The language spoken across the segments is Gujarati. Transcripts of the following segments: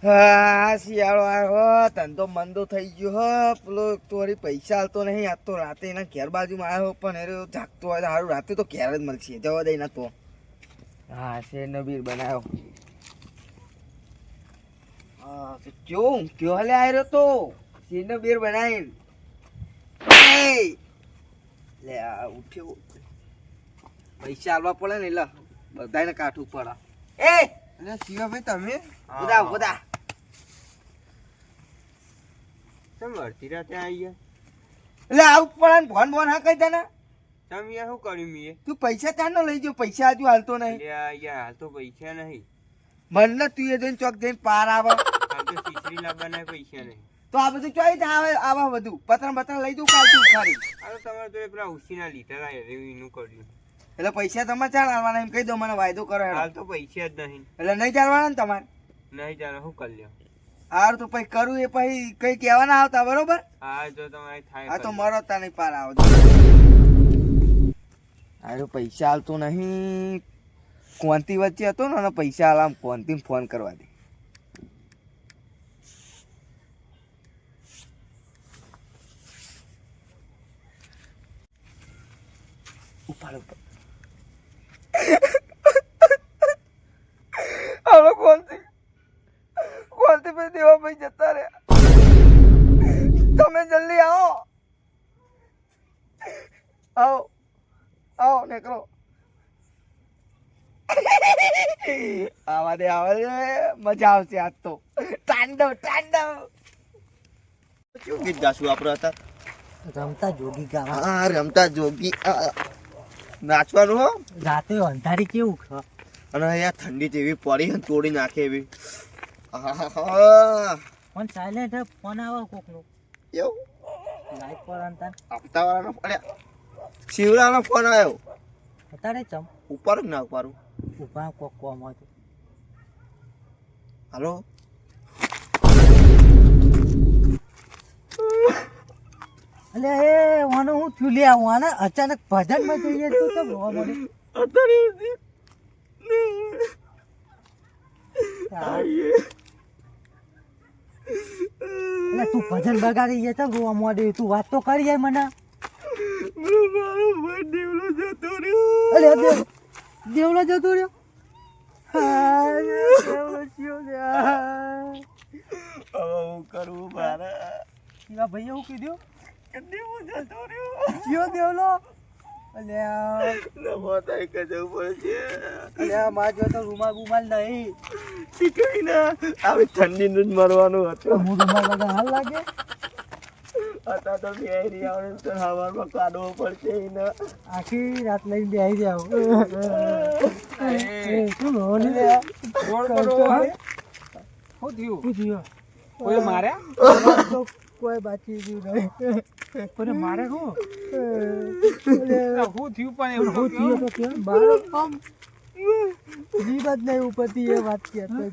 હા શિયાળો આવ્યો ધંધો મંદો થઈ ગયો હો. પેલો તોરી પૈસા હાલતો નહીં. આજ તો રાતે એના ઘેર બાજુમાં આવ્યો પણ એ જાગતો હોય સારું. રાતે તો ઘેર જ મળશે જવા દઈ ના તો. હા શેરનો બીર બનાવ્યો. હા કયો કયો હાલે આવ્યો તો શેરનો બીર બનાવી લે આ ઉઠ્યો. પૈસા આલવા પડે ને એટલે બધાને કાઠું પડે. એ એટલે શિવાભાઈ તમે બધા બધા કેમ અડધી રાતે આવી ગયા? એટલે આવું પડે ને ફોન ફોન હા કઈ તને તમે યાર શું કર્યું મેં? તું પૈસા ત્યાં નો લઈ ગયો. પૈસા હજુ હાલતો નહીં. યાર હાલ તો પૈસા નહીં. મને તું એ જઈને ચોક જઈને પાર આવે હાલ તો ખીચડી લાવવાના પૈસા નહીં. તો આ બધું ચોઈ આવે આવા બધું પતરા લઈ દઉં કાલ તું ખાલી. હાલો તમારે તો પેલા ઉસીના લીધા એનું કર્યું. એટલે પૈસા તમારે ચાલ આવવાના એમ કહી દો. મને વાયદો કરો હાલ તો પૈસા જ નહીં. એટલે નહીં ચાલવાના ને તમારે? નહીં ચાલો શું કરી લ્યો. હાર તો પછી કરું એ પછી કઈ કહેવાના આવતા બરોબર. હા જો તમારે થાય. હા તો મરો તા નહીં પાર આવો. હારું પૈસા હાલતો નહીં. કોંતી વચ્ચે હતો ને પૈસા હાલ આમ કોંતી ફોન કરવા દે. ઉપાડ ઉપર હાલો કોંતી ભાઈ દેવા ભાઈ જતા રહ્યા. તમે જલ્દી આવો આવો આવો નીકળો. આવા દે મજા આવશે આજ તો. તાંડવ શું ગીત ગાશું આપણે હતા? રમતા જોગી ગાવા. હા રમતા જોગી. નાચવાનું હો. રાતે અંધારી કેવું છે અને યાર ઠંડી જેવી પડી ને તોડી નાખે એવી. ફોન સાયલેન્ટ ફોન આવે કોકનો એવું લાઈટ પર અંતર હપ્તા વાળાનો પડ્યા. શિવરાનો ફોન આવ્યો. અત્યારે ચમ ઉપર જ ના ઉપાડું. ઉભા કોક કોમ હતું. હાલો એટલે એ વાનો હું થયું લે વાના અચાનક ભજનમાં જઈએ તો કેમ રોવા મળે? એટલે તું ભજન બગાડી ગયા તો રોવા મળે. તું વાત તો કરી જાય મને. એટલે દેવલો જતો રહ્યો. હા દેવલો થયો લ્યા. હું કરું મારે એવા ભાઈ એવું કીધું દેવો જતો રહ્યો. કયો દેવલો? અલ્યા નમો તારી કે જવું પડશે. અલ્યા માર જો તો રૂમાલ બુમાલ નહીં. શીખવી ના આવી ઠંડીનું જ મરવાનું હતું. હું રૂમાલ વગર હાલ લાગે. હતા તો બેહરી આવે તો હવામાં કાઢવો પડશે એને. આખી રાત લઈને બેસી જાવ. શું રોની લે? શું થયું? કોઈ માર્યા? તો કોઈ બાકી રહ્યું નહીં. કોને મારે શું શું થયું પણ એવું થયું તો કેમ બાર આમ જીવ જ નહીં ઉપરથી એ વાત કરતો.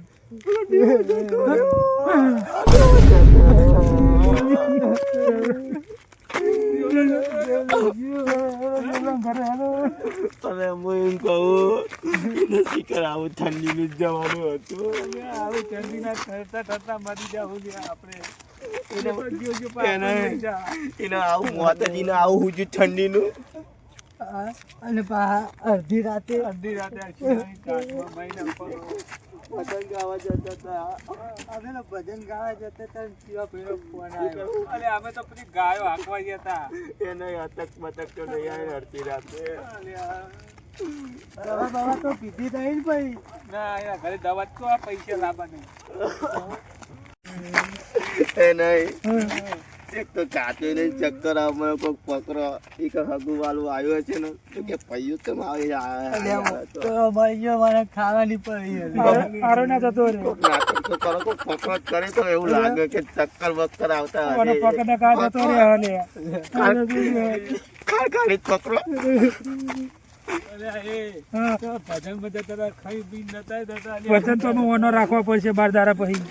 અને હું એમ કહું શિખર આવું ઠંડીનું જ જવાનું હતું. આવું ઠંડીના ઠરતા મરી જાવ આપણે. એને આવું માતાજીને આવું હું ઠંડીનું. અને અડધી રાતે ભજન ગાવા જતા હતા. અમે ભજન ગાવા જતા હતા. શિવા ભાઈનો ફોન આવ્યો. અરે અમે તો પેલી ગાયો હાંકવા ગયા હતા. એને અટક મટક તો નહીં આવે અડધી રાતે. દવા બવા તો પીધી નહીં ને ભાઈ. ના એના ઘરે દવા તો આ પૈસા લાવવા નહીં. એ નહીં એક તો કાચો નહીં ચક્કર આવે કોઈક પકડો એ હગુ વાળું આવ્યો છે ને તો કે પૈયું તો મને ખાવાની પડી. કોક નાટક તો કરો કોક પકડ કરે તો એવું લાગે કે ચક્કર બક્કર આવતા હશે. ખાલી પકડો. વચન તો ઓનો રાખવા પડશે 12 દાડા પછી.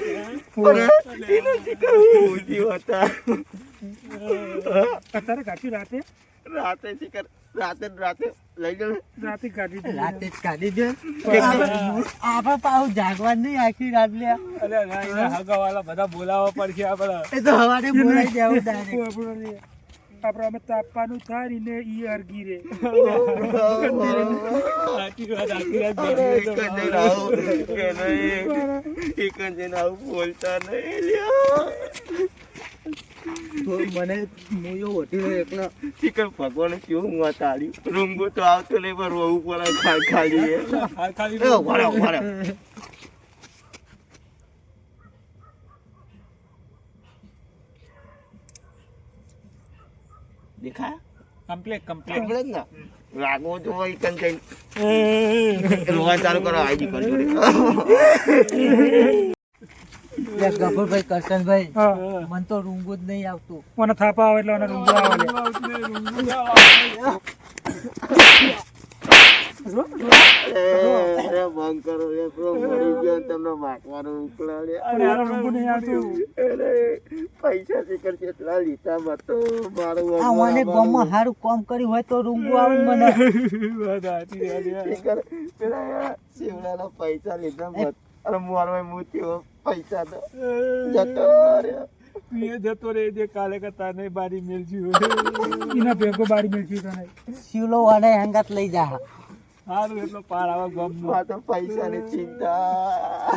અત્યારે કાચી રાતે રાતે શિખર રાતે લઈ ગયો રાતે જ કાઢી દે આપણે પાછું જાગવાનું નહીં આખી રાત લે હગાવાલા બધા બોલાવવા પડશે આપડે. એ તો હવારે બોલાઈ જાવ direct. આપડે અમે તાપવાનું થાય ને ઈ અરગી રે. બોલતા નહીં લ્યા. તો મને મોયો હોટી રહ્યો એકલા. શિખર ભગવાને કેવું મોત આલ્યું. રૂંગો તો આવતો નહીં પણ રોવું પડે ખાલી દેખાય કમ્પ્લેટ કમ્પ્લેટ ને રાગવો તો હોય કન જઈને રોવા ચાલુ કરો આઈડી કરજો ગફુરભાઈ કરશનભાઈ મને તો રૂંગો જ નહીં આવતું. મને થાપા આવે એટલે મને રૂંગો આવે. બંધ કરો એ પ્રો મરી ગયો તમને મારવાનું ઉકળાડ્યા. પણ યાર રૂંગો નહીં આવતું. પૈસા શિખર કેટલા લીધા મતો મારું આ મને ગામમાં સારું કામ કર્યું હોય તો રૂંગો આવે ને મને. શિખર પેલા શિવડાના પૈસા લીધા મત અરે મારવા મૂત્યો પૈસા તો જતો રહ્યો. એ જતો રે જે કાલે કરતા નહીં બારી મેલજી એના ભેગો બારી મેલજી તને શિવલો વાળા હંગાત લઈ જા. સારું એટલો પાર આવે ગામનો. આ તો પૈસાની ચિંતા.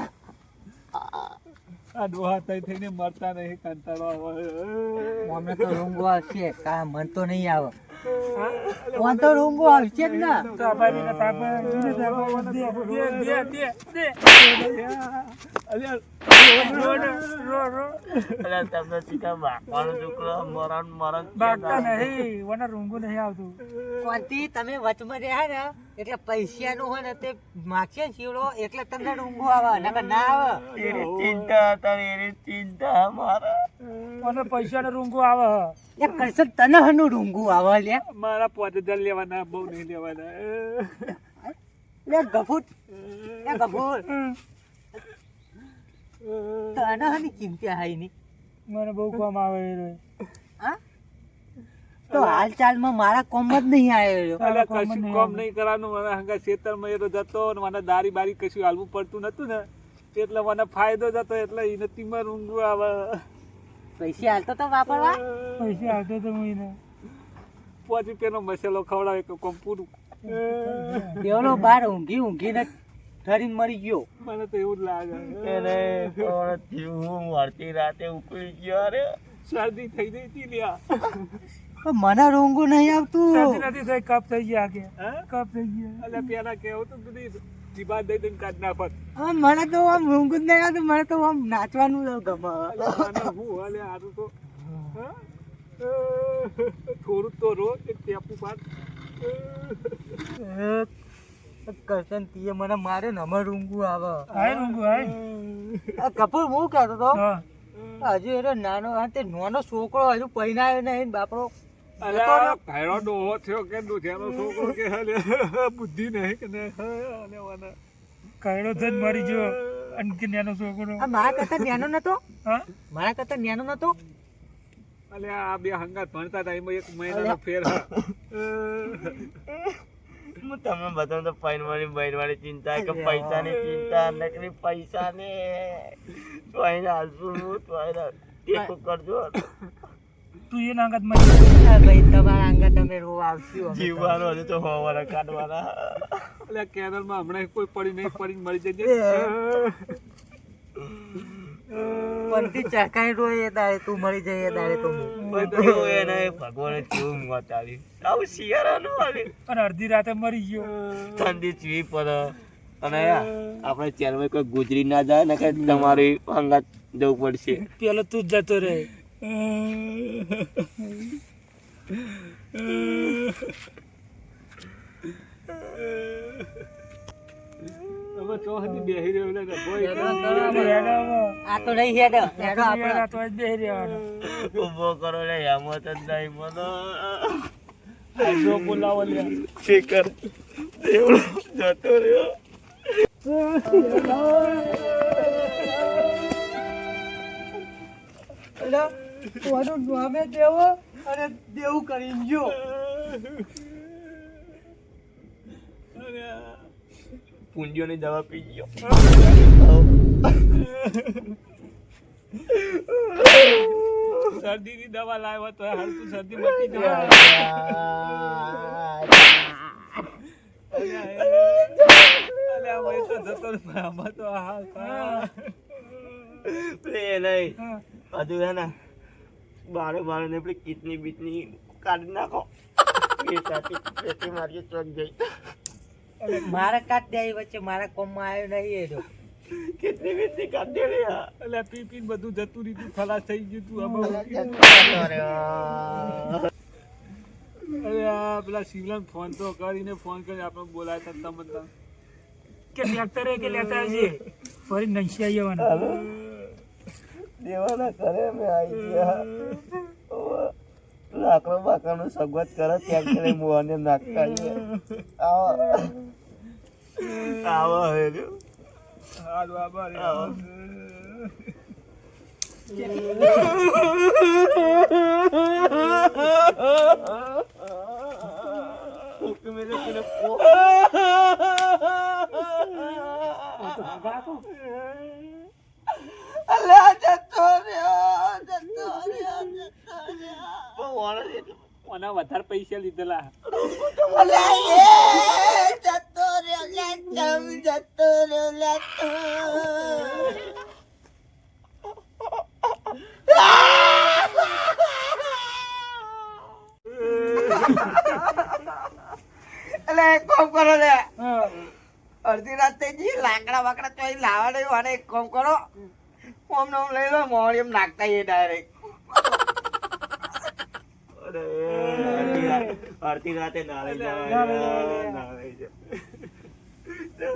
આ ડોહા થઈને મરતા નહીં કંટાળો આવે. મને તો રૂંગો આવશે કા મન તો નહીં આવે. મને તો રૂંગો આવશે જ ને. તાપાની ના તાપા દે અલ્યા તમને શિખર મારવાનો છોકરો મરણ બાગતા નહીં વના રૂંગો નહીં આવતું. કોંતી તમે વચમાં રહ્યા ને એટલે પૈસાનું હોય ને તે માગશે ને શિવડો એટલે તમને રૂંગો આવે નકર ના આવે. એની ચિંતા હતા એની ચિંતા મારા મને પૈસા ને રૂંગો આવે. એ કરશે તને હનું રૂંગું આવે લે. મારા 5000 લેવાના બહુ નહીં લેવાના. લે ગફુર એ ગફુર તને હની કિંમતી હાઈ ની. મને બહુ કામ આવે હા તો હાલચાલમાં મારા કોમ જ નહીં આવ્યો. કશું કામ નહીં કરવાનું. મને હંગા ખેતરમાં એ તો જતો ને મને દારી બારી કશું હાલવું પડતું નતું ને એટલે મને ફાયદો જતો એટલે એ નથી માં રૂંગું આવે. પૈસા હાલતો તો વાપરવા. પૈસા આવતો તો હું એને 5 રૂપિયાનો મસાલો ખવડાવે તો કોમ પૂરું. એવડો બાર ઊંઘી ને ઠરીને મરી ગયો. મને તો એવું જ લાગે. એને હું મળતી રાતે ઉકળી ગયો અરે શરદી થઈ ગઈ હતી લ્યા. પણ મને રૂંગું નહીં આવતું. શરદી નથી થઈ કપ થઈ ગયા કે કપ થઈ ગયા. એટલે પેલા કેવું તો બધી જીભા દઈ દઈને કાઢ નાખત. મને તો આમ રૂંગું જ નહીં આવતું. મને તો આમ નાચવાનું ગમે. હું હાલે હારું તો થોડું તો રો એક ટેપુ પાડ. કરશન તીએ મને મારે ને અમાર રૂંગું આવે. હાય રૂંગું હાય. કપૂર હું કહેતો તો હજુ એનો નાનો નાનો છોકરો હજુ પૈણાયો નહીં બાપડો. અલ્યા ભાઈનો ડોહો થયો કે દુધિયાનો છોકરો કે હાલે બુદ્ધિ નહીં કે ને કઈડો થઈને મરી ગયો અને નાનો છોકરો. મારા કરતા નાનો નતો. હા મારા કરતા નાનો નતો. અલ્યા આ બે હંગાત ભણતા હતા એમાં 1 મહિનાનો ફેર. હું તમને બતાવું તો પૈનવાળી ચિંતા કે પૈસાની ચિંતા નકરી પૈસાને તોય હાલશું તોય ટેકો કરજો. તું એના અંગત મરી ભાઈ તમારા અંગત તમે રોવા આવશું. જીવવાનો હજુ તો હોવાના કાઢવાના. એટલે કેરળમાં હમણાં કોઈ પડી નહીં પડી મરી જજે. પંથી ચકાઈ રોય એ દાડે તું મરી જાય એ દાડે તો એને ભગવાને કેવું મોત આવી. આવું શિયાળાનું આવી અને અડધી રાતે મરી ગયો. ઠંડી ચીવી પડે અને આપણે ચેરમાં કોઈ ગુજરી ના જાય ને કે તમારી હંગાત જવું પડશે. પેલો તું જ જતો રહે. હવે તો હજી બેહી રહ્યો એટલે આ તો નહીં હેડો હેડો આપણે તો જ બેહી રહેવાનો. ઉભો કરો લે હેમત જ નહીં મને જો બોલાવો લે શિખર એવડો જતો રહ્યો. કોનું નામે દેવો અને દેવું કરીને ગયો. પૂંજીઓની દવા પી ગયો. શરદીની દવા લાવ્યો તો હાલતું શરદી મટી જાય. અલ્યા ભાઈ તો જતો રહ્યો. આમાં તો હાલ એ નહીં હજુ હે ને બારે ને પેલી કિડની બીટની કાઢી નાખો. એ સાથે પેટી મારી ચોક જઈ મારા કાઢ દે વચ્ચે મારા કોમમાં આવ્યો નહીં એ તો. કિડની બીટની કાઢી રે. અલ્યા પી પીને બધું જતું રહ્યું ખલાસ થઈ ગયું તું. હવે અલ્યા પેલા શિવલાને ફોન તો કરીને ફોન કરી આપણે બોલાતા તમે કે લેતા કે લેતા આવજે ફરી નંશી આવી આવવાના. દેવાના કરે અમે આવી ગયા. લાકડો બાકડો સગવડ કરે ત્યાં કરે મોહને નાખતા આવો આવો હે હાલો આભાર. ઓના વધારે પૈસા લીધેલા. એટલે એક કામ કરો લે, અડધી રાત થઈ ગઈ, લાકડા વાકડા તો અહીં લાવવા નહીં. અને એક કામ કરો, ઓમ ને ઓમ લઈ લો, મોડી એમ નાખતા એ ડાયરેક્ટ. અડધી રાતે નાળી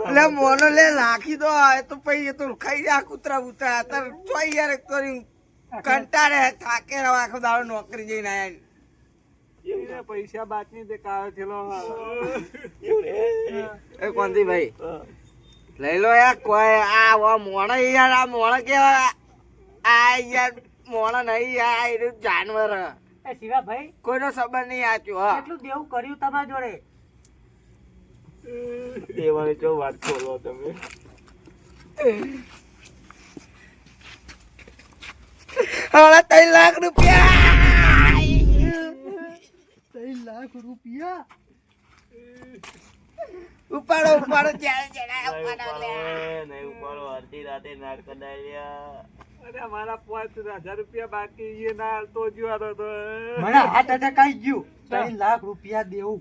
એટલે મોનો લે નાખી દો. એ તો પછી એ તો ખાઈ જાય કૂતરા બૂતરા. અત્યારે ચોઈ યાર એક તો કંટાળે થાકે રહો આખો દાડો નોકરી જઈને આયા. પૈસા બાકી દે કાળો થેલો. એ કોંતી ભાઈ લઈ લો યાર. કોઈ આ મોણા યાર, આ મોણા કેવાય? આ યાર મોણા નહીં યાર, એ જાનવર. એ શિવાભાઈ કોઈનો સંબંધ નહીં આચ્યો. હા કેટલું દેવું કર્યું તમારા જોડે? દેવાની ચો વાત બોલો તમે. હવે 3 લાખ રૂપિયા. 3 લાખ રૂપિયા ઉપાડો ઉપાડો, ચાલે ચડાય ઉપાડો લે. નહીં ઉપાડો. અડધી રાતે નાક કડાયા. અરે મારા 5000 રૂપિયા બાકી એ ના હાલતો જ્યો તો મને હાથ અટકાઈ ગયું. 3 લાખ રૂપિયા દેવું.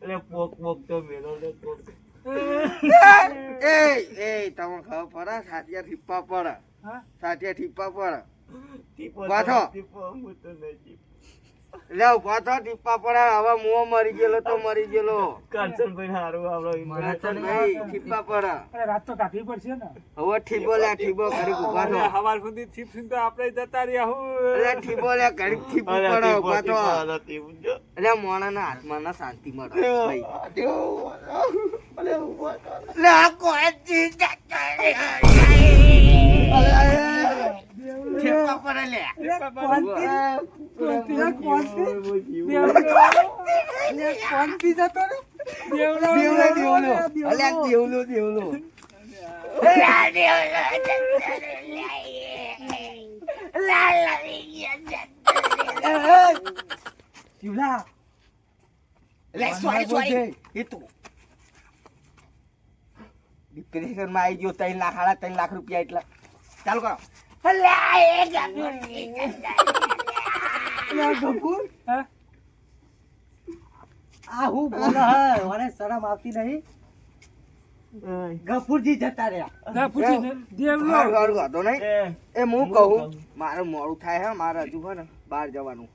એટલે પોક તો મેલો લે પોક. એ તમને ખબર પડે? સાતિયા ઠીપા પડે. હા સાતિયા ઠીપા પડે. ટીપો પાછો. ટીપો હું તો નહીં. લે પાછો ઠીપા પડે. હવે મુઓ મરી ગયેલો તો મરી ગયેલો. કાંચનભાઈ હારું આવડો ભાઈ ઠીપા પડે. અરે રાત તો કાઢવી પડશે ને. હવે ઠીબો લે, ઠીબો ઘડી ઉભા થો. હવાર સુધી છીપ સુધી તો આપણે જતા રહ્યા હું. એટલે ઠીબો લે, ઘડી ઠીપો પડે ઉભા થો. એટલે મોણાના હાથમાં ના શાંતિ મળે ભાઈ. લે આ કોઈ ચીજ ઠીપા પડે લે. ડિપ્રેશન માં આવી ગયો. 3 લાખ, 3.5 લાખ રૂપિયા. એટલે ચાલુ કરો. હા? આ હું બોલે હે? મને શરમ આવતી નહીં? ગફુરજી જતા રહ્યા. ના પૂછી દેવલો. હારું, હારું, વાંધો નહીં. એ હું કહું, મારે મોડું થાય હે, મારે હજુ હે ને બહાર જવાનું.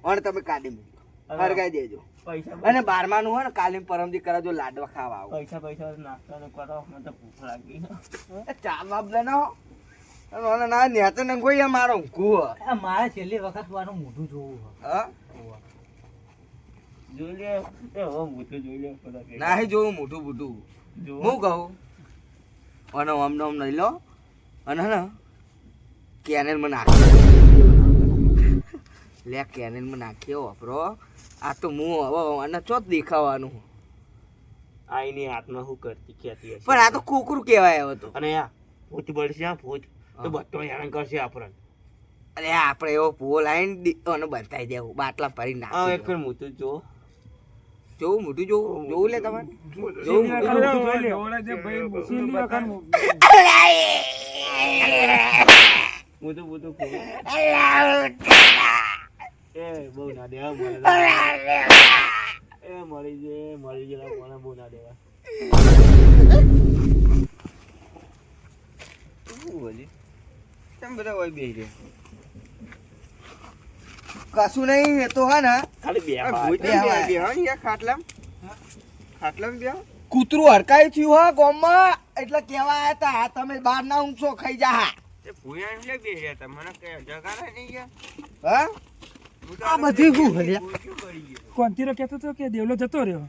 અને તમે કાઢી મૂકો, હરગાઈ દેજો. પૈસા અને 12માનું હોય ને કાલે પરમદી કરાજો, લાડવા ખાવા આવો. પૈસા નાસ્તા નો કરો. મને તો ભૂખ લાગી. ચા બાપ લેના ના નેતો ને કોઈ મારો ઊંઘું. આ મારે છેલ્લી વખત વાનું મોઢું જોવું હા જોઈ લે. એ હો મોટું જોઈ લે. નાહી જોવું મોઢું બુઢું. હું કહું અને આમ નામ લઈ લો અને હે ને કેનેલ મને લે કેનેનમાં નાખ્યો વાપરો આ તો હું હવે અને ચોથ દેખાવાનું આ એની હાથમાં શું કરતી ખેતી હશે પણ આ તો કુકરું કહેવાય હવે તો અને આ ભૂત બળશે આ ભૂત તો બધો હેરાન કરશે આપણને અરે આપણે એવો પોલ આવીને અને બતાવી દેવું બાટલા ભરી આ નાખી એક વાર મોટું જો જોવું મોટું જોવું લે તમારે સીલી વખાણ મોટું એ બહુ ના દેવા એ મળી ગયેલા કોને બહુ ના દેવા બધા હોય બે કશું નહીં એ તો હા ને ખાલી બે કૂતરું હરકાઈ થયું હા ગોમમાં એટલે કેવા આયા તા આ તમે બાર ના ઊંઘશો ખાઈ જા તે ભૂયા એટલે બે હતા મને કે જગાના નહીં ગયા હા આ બધી શું હલ્યા કોંતીરો કહેતો હતો કે દેવલો જતો રહ્યો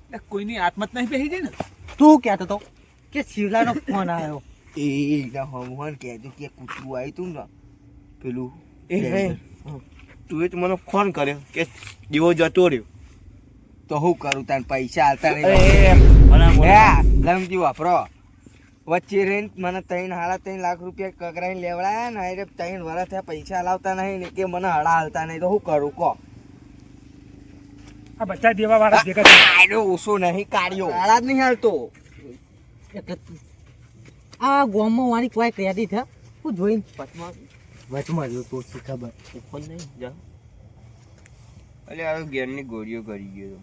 એટલે કોઈની આત્મત નહીં બેસી જાય ને તું કહેતો તો કે શિવલાનો ફોન આવ્યો એ હમણાં કહેજો કે કૂતરું આવ્યું તું ને પેલું તું એ મને ફોન કર્યો કે દીવો જતો રહ્યો તો હું કરું તાર પૈસા હાલતા નહીં લમજી વાપરો વચ્ચે રહીને મને 3.5 લાખ રૂપિયા કકરાઈને લેવડાયા ને એટલે 3 વર્ષ થયા પૈસા લાવતા નહીં ને કે મને હડા હાલતા નહીં તો શું કરું કહો આ બધા દેવા વાળા ભેગા થયા. ઓછો નહીં કાઢ્યો હડા જ નહીં હાલતો એટલે આ ગામમાં વાળી કોઈ ક્રેડિટ હે હું જોઈને વચમાં જો તો શી ખબર ફોન નહીં જા અલે આ ઘેરની ગોળીઓ કરી ગયો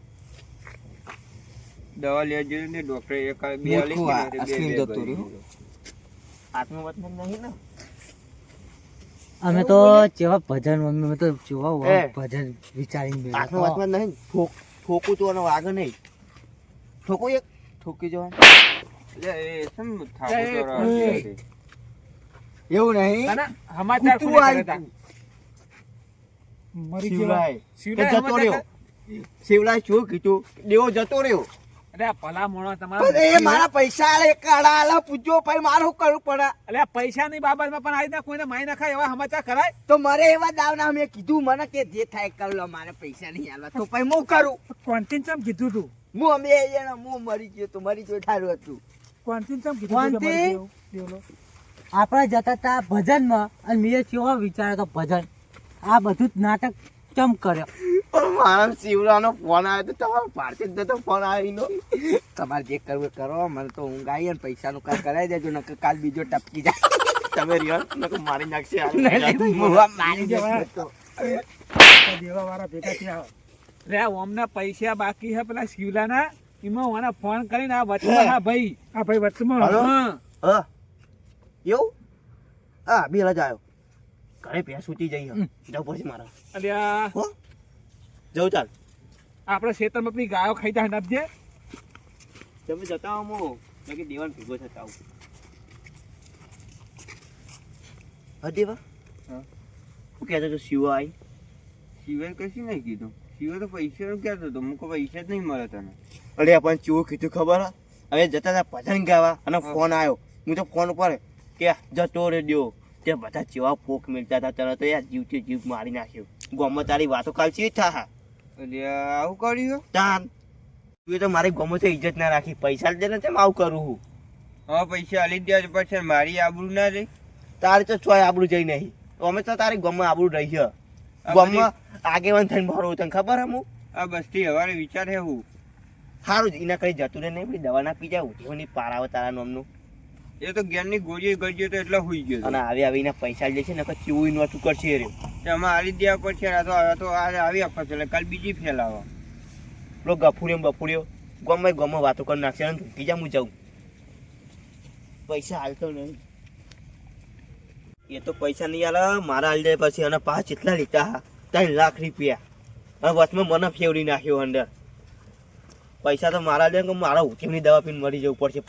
દવા લેવા જોઈએ ને ડોક્ટરે એક બે મૂર્ખું આ લીધી અશ્વિન ને જતો બે રહ્યો. આત્મવતન નહીં ને અમે તો જેવા ભજન અમે તો જેવા એ. ભજન વિચારીને આત્મવતન નહીં ઠોકું તો અને વાગે નહીં ઠોકું એક ઠોકી જવાનું એટલે એ સમ થાકો એ, તો રાહત છે. એવું નહીં અને સમાચાર કૂતરું કોને આવ્યું કર્યા તું. હતા? મરી ગયો શિવલાય શિવલાય જતો સમાચાર રહ્યો શિવલાય શું કીધું દેવો જતો રહ્યો અરે આ ભલા મોણો પણ એ તમારા મારા પૈસા આલે એક હડા આલે પૂછજો પછી મારે શું કરવું પડે અલે આ પૈસાની બાબતમાં પણ આવી કોઈને મારી નાખાય એવા સમાચાર કરાય તો મારે એવા દાવના મેં કીધું મને કે જે થાય કરી લો મારે પૈસા નહીં આલવા તો પછી હું કરું કોન્ટીન ચમ કીધું તું હું અમે હું મરી ગયો તો મરી ગયો સારું હતું કોન્ટીન ચમ કીધું તું કે કોન્ટી? મરી ગયો, દેવલો? આપણે જતા હતા ભજનમાં અને મેં કેવો વિચાર્યો તો ભજન આ બધું જ નાટક ચમ કર્યો પણ મારા શિવલાનો ફોન આવ્યો તો તમારો ભારતી જ તો ફોન આવ્યો તમારે જે કરવું એ કરો મને તો ઊંઘ આવી અને પૈસાનું કામ કરાવી દેજો નકર કાલ બીજો ટપકી જાય તમે રિયલ નકર મારી નાખશે હું મારી જવાનો તો. આ દેવા વાળા ભેગા થયા રે ઓમના પૈસા બાકી હે પેલા શિવલાના એમાં મને ફોન કરીને આ વચમાં હા ભાઈ વચમાં હાલો? હા હા એવું હા બે હજાર આવ્યો ઘરે ભેંસ ઉતી જઈ જાવ પછી મારા અલ્યા હો જાઉં ચાલ આપણે ખેતરમાં પેલી ગાયો ખાઈ જાય નબજે તમે જતા આવો મો બાકી દેવાન ભેગો થતા આવું હા દેવા હા. શું કહેતો તો શિવાય શિવાય કશું નહીં કીધું શિવાય તો પૈસા કહેતો હતો મુકો પૈસા જ નહીં મળે તને અરે પણ ચેવું કીધું ખબર હે? હવે જતા હતા ભજન ગાવા અને ફોન આવ્યો હું તો ફોન ઉપર કે જતો રે દ્યો તે બધા જેવા પોક મિલતા હતા તને તો યાર જીવથી જીવ મારી નાખ્યો ગોમાં તારી વાતો કાલ ચી થા એટલે આવું કર્યું તાન તું તો મારી ગોમાં તો ઇજ્જત ના રાખી પૈસા દે ને તેમ આવું કરું હું હવે પૈસા આલી જ દેવા પછી મારી આબરૂ ના રહી તારે તો ચોય આબરું જઈ નહીં તો અમે તો તારી ગોમાં આબરું રહી છે ગોમાં આગેવાન થઈને ભરો તને ખબર હે હું આ બસથી હવારે વિચાર હે હું સારું જ એના કઈ જતું રહે નહીં દવા ના પી જાય ઉઠીઓની પારાવે તારા નામનું એ તો ઘેરની ગોળીઓ ગયો તો એટલે હુઈ ગયો અને આવી આવીને પૈસા લે છે ને કઈ ચીવું નતું કરશે એ રહ્યો એમાં આલી જ દેવા પડશે આ તો આવી આપવા એટલે કાલ બીજી ફેલાવો પેલો ગફુરિયો બફુરિયો ગમે વાતો કરી નાખશે અને બીજા હું જાઉં પૈસા હાલતો નહીં એ તો પૈસા નહીં હાલે મારા હાલ જાય પછી અને પાછ એટલા લીધા 3 લાખ રૂપિયા અને વચમાં મને ફેવડી નાખ્યો અંદર પૈસા તો મારા લે કે મારા ઉઠીની દવા પીને મરી જવું પડશે